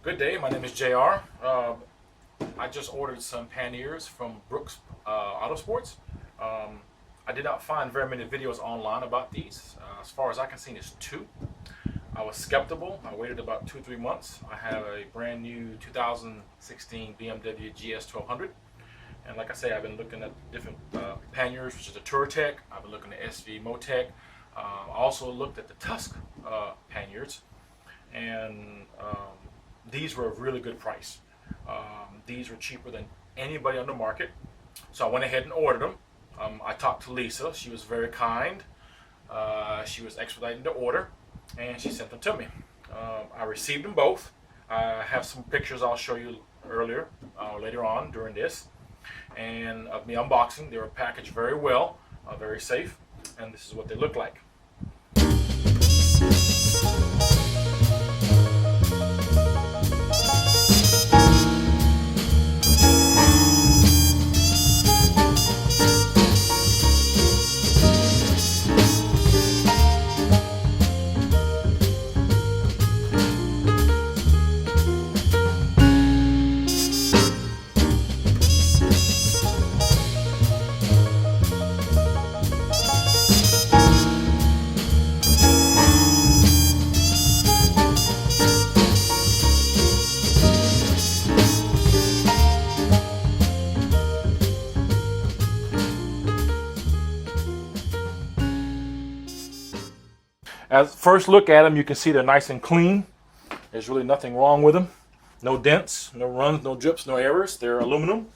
Good day, my name is JR. I just ordered some panniers from Brook's Autosports. I did not find very many videos online about these. As far as I can see, there's two. I was skeptical. I waited about 2-3 months. I have a brand new 2016 BMW GS1200. And like I say, I've been looking at different panniers, which is the TourTech. I've been looking at SV Motec. I also looked at the Tusk panniers. And these were a really good price. These were cheaper than anybody on the market. So I went ahead and ordered them. I talked to Lisa. She was very kind. She was expediting the order, and she sent them to me. I received them both. I have some pictures I'll show you later on during this, and of me unboxing. They were packaged very well, very safe, and this is what they look like. As first look at them, you can see they're nice and clean. There's really nothing wrong with them. No dents, no runs, no drips, no errors. They're aluminum.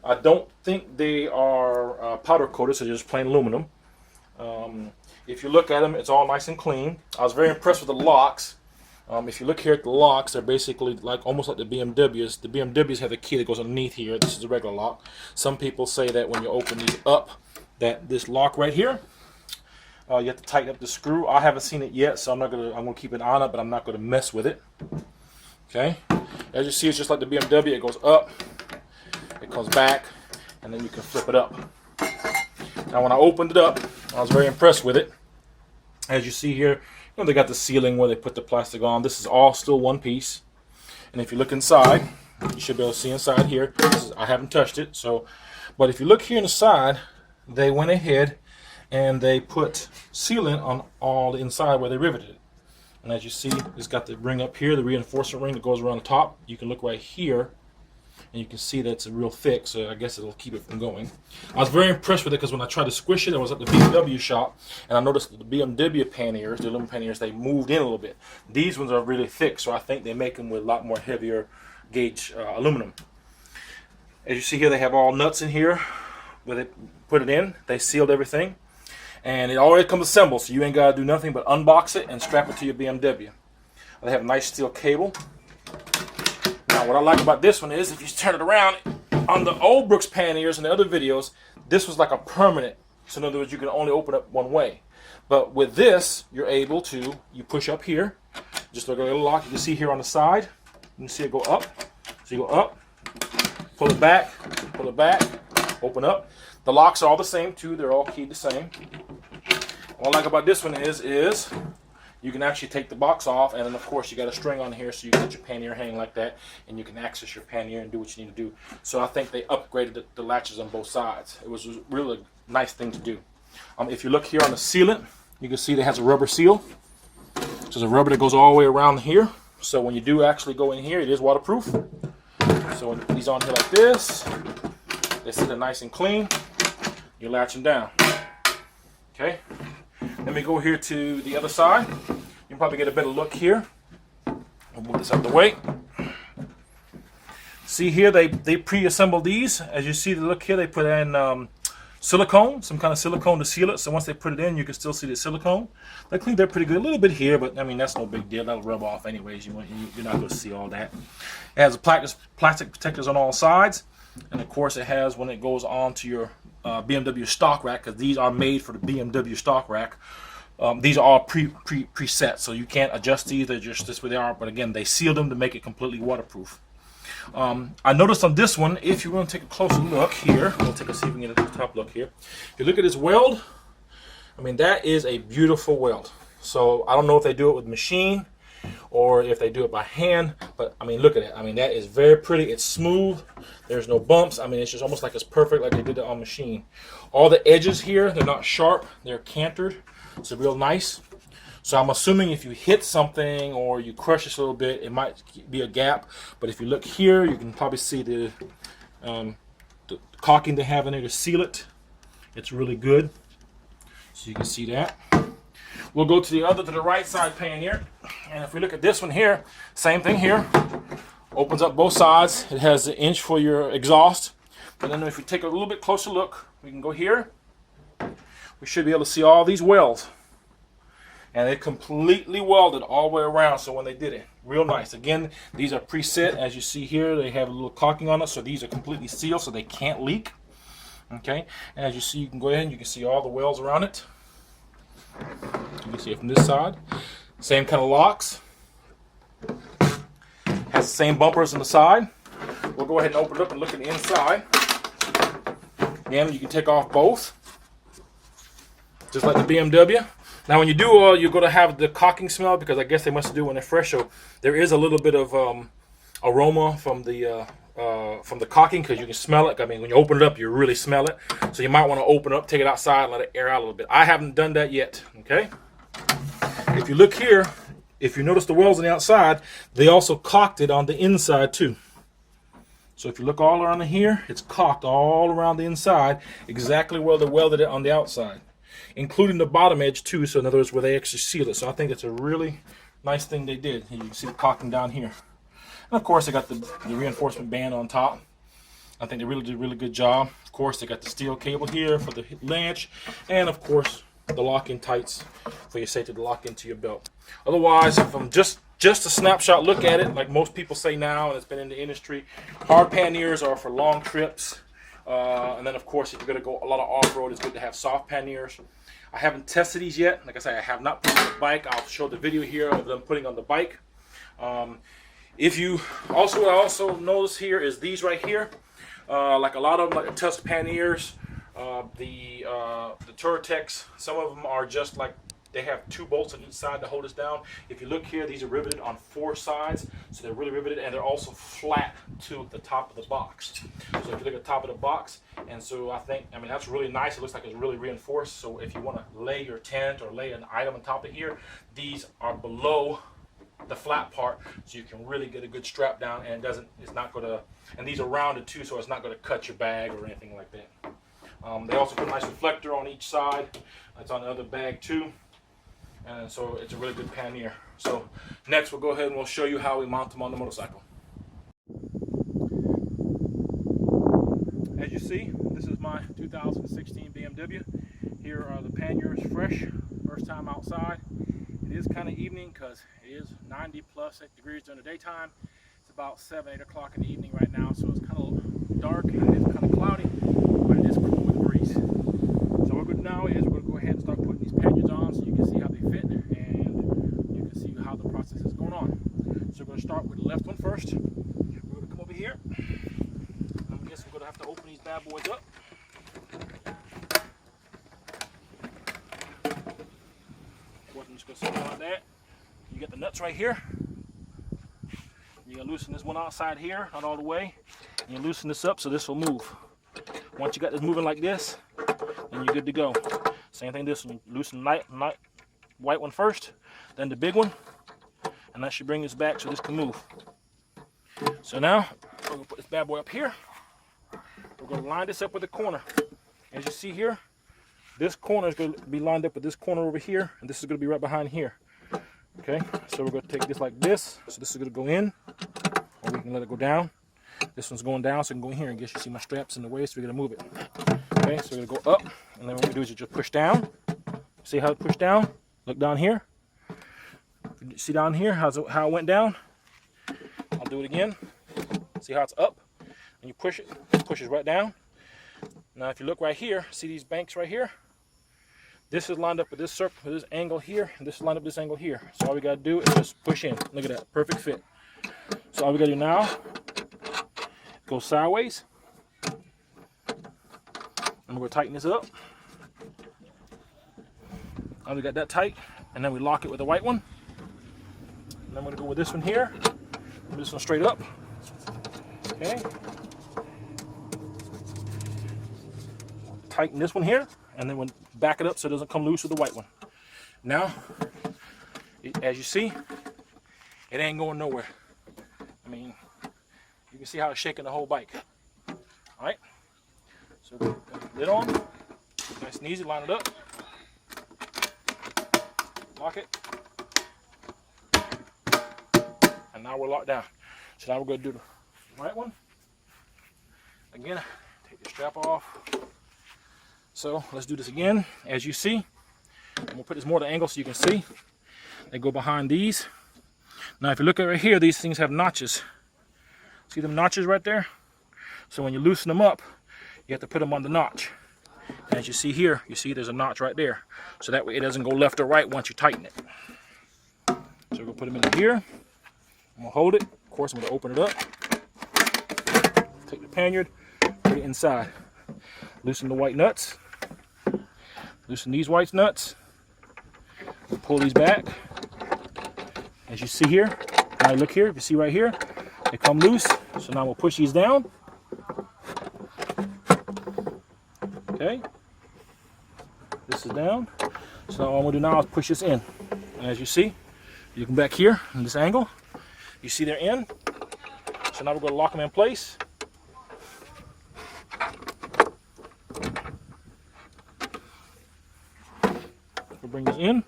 I don't think they are powder coated, so they're just plain aluminum. If you look at them, it's all nice and clean. I was very impressed with the locks. If you look here at the locks, they're basically like almost like the BMWs. The BMWs have a key that goes underneath here. This is a regular lock. Some people say that when you open these up, that this lock right here, you have to tighten up the screw. I haven't seen it yet, so I'm gonna keep an eye on it, but I'm not gonna mess with it. Okay, as you see, it's just like the BMW. It goes up, it comes back, and then you can flip it up. Now, when I opened it up, I was very impressed with it. As you see here, they got the sealing where they put the plastic on. This is all still one piece, and if you look inside, you should be able to see inside here. I haven't touched it, but if you look here on the side, they went ahead and they put sealant on all the inside where they riveted it. And as you see, it's got the ring up here, the reinforcement ring that goes around the top. You can look right here, and you can see that it's real thick, so I guess it'll keep it from going. I was very impressed with it because when I tried to squish it, I was at the BMW shop, and I noticed that the BMW panniers, the aluminum panniers, they moved in a little bit. These ones are really thick, so I think they make them with a lot more heavier gauge aluminum. As you see here, they have all nuts in here where they put it in. They sealed everything. And it already comes assembled, so you ain't got to do nothing but unbox it and strap it to your BMW. They have a nice steel cable. Now, what I like about this one is, if you turn it around, on the old Brooks panniers and the other videos, this was like a permanent. So in other words, you can only open up one way. But with this, you're able to, you push up here, just like a little lock. You can see here on the side, you can see it go up. So you go up, pull it back, open up. The locks are all the same too. They're all keyed the same. What I like about this one is you can actually take the box off, and then of course you got a string on here so you can get your pannier hanging like that, and you can access your pannier and do what you need to do. So I think they upgraded the latches on both sides. It was a really nice thing to do. If you look here on the sealant, you can see it has a rubber seal. So there's a rubber that goes all the way around here. So when you do actually go in here, it is waterproof. So when these on here like this, they sit nice and clean. You latch them down. Okay. Let me go here to the other side. You can probably get a better look here. I'll move this out of the way. See here, they pre-assembled these. As you see, the look here, they put in silicone, some kind of silicone to seal it. So once they put it in, you can still see the silicone. They cleaned that pretty good. A little bit here, but I mean, that's no big deal. That'll rub off anyways. You're not going to see all that. It has plastic protectors on all sides. And of course, it has, when it goes on to your BMW stock rack, because these are made for the BMW stock rack. These are all preset, so you can't adjust these. They're just this way they are. But again, they sealed them to make it completely waterproof. I noticed on this one, if you want to take a closer look here, we'll see if we can get a top look here. If you look at this weld, I mean, that is a beautiful weld. So I don't know if they do it with machine or if they do it by hand, but I mean, look at it. I mean, that is very pretty. It's smooth. There's no bumps. I mean, it's just almost like it's perfect, like they did it on machine. All the edges here, they're not sharp. They're cantered. It's real nice. So I'm assuming if you hit something or you crush this a little bit, it might be a gap. But if you look here, you can probably see the caulking they have in there to seal it. It's really good. So you can see that. We'll go to the right side pannier. And if we look at this one here, same thing here. Opens up both sides. It has an inch for your exhaust. But then if we take a little bit closer look, we can go here. We should be able to see all these welds. And they completely welded all the way around. So when they did it, real nice. Again, these are preset. As you see here, they have a little caulking on it. So these are completely sealed so they can't leak. Okay. And as you see, you can go ahead and you can see all the welds around it. You can see it from this side. Same kind of locks. Has the same bumpers on the side. We'll go ahead and open it up and look at the inside. Again, you can take off both. Just like the BMW. Now when you do all, you're going to have the caulking smell because I guess they must do when they're fresh. So there is a little bit of aroma from the caulking because you can smell it. I mean, when you open it up, you really smell it. So you might want to open it up, take it outside, and let it air out a little bit. I haven't done that yet, okay? If you look here, if you notice the welds on the outside, they also caulked it on the inside too. So if you look all around here, it's caulked all around the inside, exactly where they welded it on the outside, including the bottom edge too. So in other words, where they actually sealed it. So I think it's a really nice thing they did. You can see the caulking down here. And of course, they got the reinforcement band on top. I think they really did a really good job. Of course, they got the steel cable here for the latch, and of course, the lock-in tights for your safety to lock into your belt. Otherwise, from just a snapshot look at it, like most people say now, and it's been in the industry, hard panniers are for long trips. And then, of course, if you're going to go a lot of off-road, it's good to have soft panniers. I haven't tested these yet. Like I said, I have not put them on the bike. I'll show the video here of them putting on the bike. If you also, what I also notice here is these right here. Like a lot of them, like the test panniers, the Turtex, some of them are just like they have 2 bolts on each side to hold us down. If you look here, these are riveted on 4 sides, so they're really riveted, and they're also flat to the top of the box. So if you look at the top of the box, and so I mean, that's really nice. It looks like it's really reinforced. So if you want to lay your tent or lay an item on top of here, these are below the flat part, so you can really get a good strap down, and it's not going to, and these are rounded too, so it's not going to cut your bag or anything like that. They also put a nice reflector on each side. It's on the other bag too, and so it's a really good pannier. So next we'll go ahead and we'll show you how we mount them on the motorcycle. As you see, this is my 2016 BMW. Here are the panniers fresh, first time outside. It is kind of evening because it is 90 plus degrees during the daytime. It's about 7, 8 o'clock in the evening right now, so it's kind of dark and it's kind of cloudy, but it is cool with the breeze. So what we're going to do now is we're going to go ahead and start putting these panniers on so you can see how they fit and you can see how the process is going on. So we're going to start with the left one first. We're going to come over here. And I guess we're going to have to open these bad boys up. I'm just going to sit like that. You get the nuts right here. You're going to loosen this one outside here, not all the way. And you loosen this up so this will move. Once you got this moving like this, then you're good to go. Same thing this one. Loosen the white one first, then the big one. And that should bring this back so this can move. So now, we're going to put this bad boy up here. We're going to line this up with the corner. As you see here, this corner is going to be lined up with this corner over here, and this is going to be right behind here. Okay, so we're going to take this like this. So this is going to go in, or we can let it go down. This one's going down, so it can go in here. And guess you see my straps in the way, so we're going to move it. Okay, so we're going to go up, and then what we do is you just push down. See how it pushed down? Look down here. See down here how it went down? I'll do it again. See how it's up? And you push it pushes right down. Now if you look right here, see these banks right here? This is lined up with this circle, with this angle here, and this is lined up with this angle here. So all we gotta do is just push in. Look at that, perfect fit. So all we gotta do now, go sideways. And we're gonna tighten this up. Now we got that tight, and then we lock it with the white one. And I'm going to go with this one here. Move this one straight up. Okay. Tighten this one here, and then we'll back it up so it doesn't come loose with the white one. Now, as you see, it ain't going nowhere. I mean, you can see how it's shaking the whole bike. All right. So lid on, nice and easy. Line it up. Lock it. And now we're locked down. So now we're going to do the right one. Again, take the strap off. So let's do this again. As you see, I'm going to put this more at an angle so you can see. They go behind these. Now if you look at right here, these things have notches. See them notches right there? So when you loosen them up, you have to put them on the notch. As you see here, you see there's a notch right there. So that way it doesn't go left or right once you tighten it. So we're going to put them in here. I'm going to hold it. Of course, I'm going to open it up. Take the pannier, put it inside. Loosen the white nuts. Loosen these white nuts. Pull these back. As you see here, now look here, if you see right here, they come loose. So now we'll push these down. Okay. This is down. So all I'm going to do now is push this in. And as you see, you come back here in this angle. You see they're in. So now we're going to lock them in place. We'll bring this in.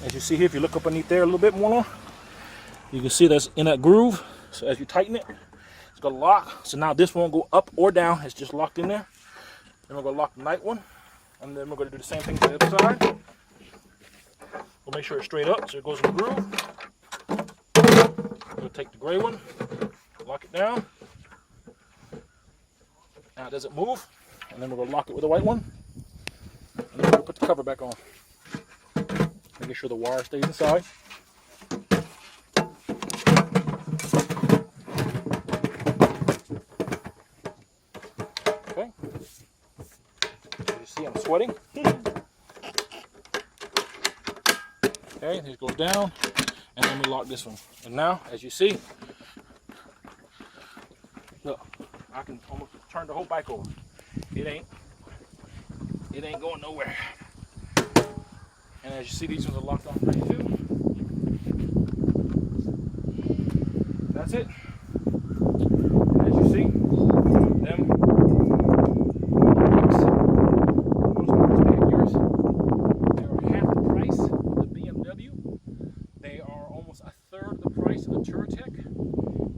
As you see here, if you look up underneath there a little bit more, you can see that's in that groove. So as you tighten it, it's going to lock. So now this won't go up or down. It's just locked in there. Then we're going to lock the night one. And then we're going to do the same thing to the other side. We'll make sure it's straight up so it goes in the groove. We'll take the gray one, lock it down. Now it doesn't move. And then we're going to lock it with the white one. And then we're going to put the cover back on. Making sure the wire stays inside. Okay. You see I'm sweating. Okay, this goes down, and then we lock this one. And now, as you see, look, I can almost turn the whole bike over. It ain't going nowhere. And as you see, these ones are locked on pretty too. That's it. And as you see, them Panniers, they are half the price of the BMW. They are almost a third the price of the Touratech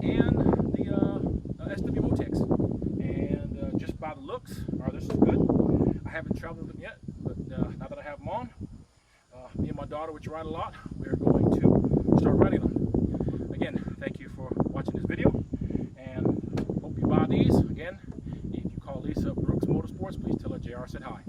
and the SW Motex. And just by the looks, this is good. I haven't traveled with them yet, but now that I have them on, me and my daughter, which ride a lot, we're going to start riding them. Again, thank you for watching this video, and hope you buy these. Again, if you call Lisa Brooks Motorsports, please tell her JR said hi.